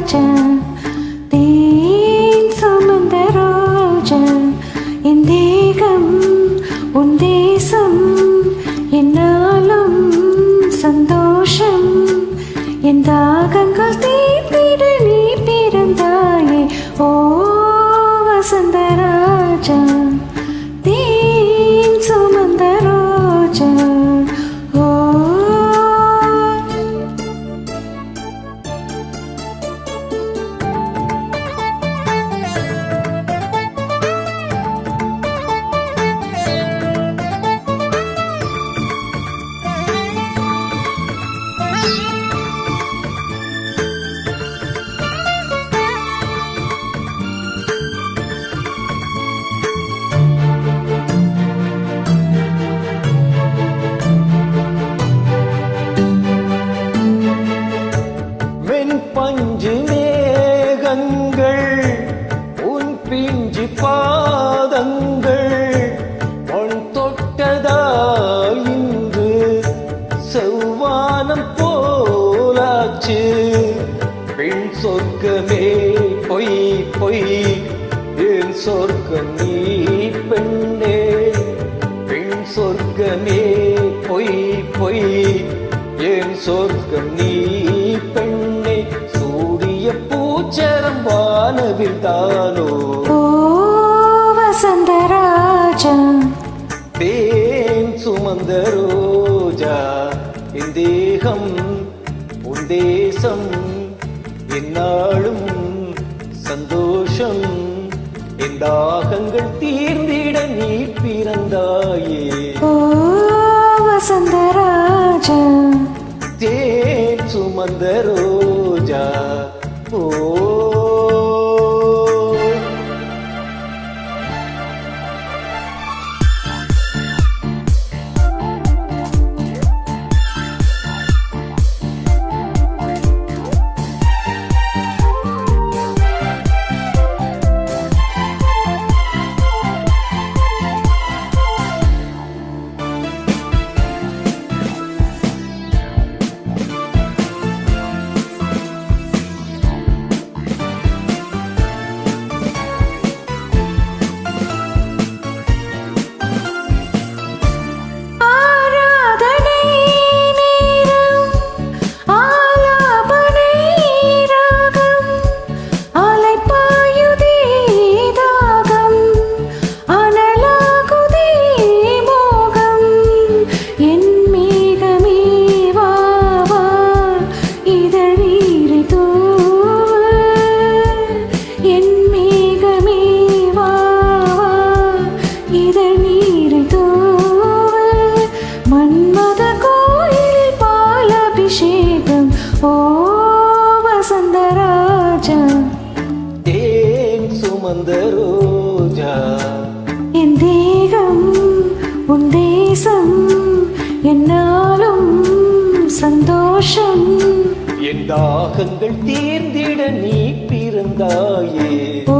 ராஜா தேன் சுமந்த ரோஜா என் தேகம் உன் தேசம் என்னாலும் சந்தோஷம் என் தாகங்கள் தீர்த்திட நீ பிறந்தாயே ஓ வசந்த ராஜா தேன் சுமந்த ரோஜா ஓ பஞ்சு மேகங்கள் உன் பிஞ்சு பாதங்கள் பொன் தொட்டதால் இன்று செவ்வானம் போலாச்சு பெண் சொர்க்கமே பொய் பொய் என் சொர்க்கம் நீ பெண்ணே பெண் சொர்க்கமே பொய் பொய் என் சொர்க்கம் நீ பெண்ணே சூடிய பூச்சரம் வானவில் தானோ ஓ வசந்த ராஜா தேன் சுமந்த ரோஜா என் தேகம் உன் தேசம் என்னாலும் சந்தோஷம் என் தாகங்கள் தீர்ந்திட நீ பிறந்தாயே ஓ வசந்த ராஜா தேன் சுமந்த ரோஜா ஓ ஓ வசந்த ராஜா தேன் சுமந்த ரோஜா என் தேகம் உன் தேசம் என்னாலும் சந்தோஷம் என் தாகங்கள் தீர்ந்திட நீ பிறந்தாயே ஓ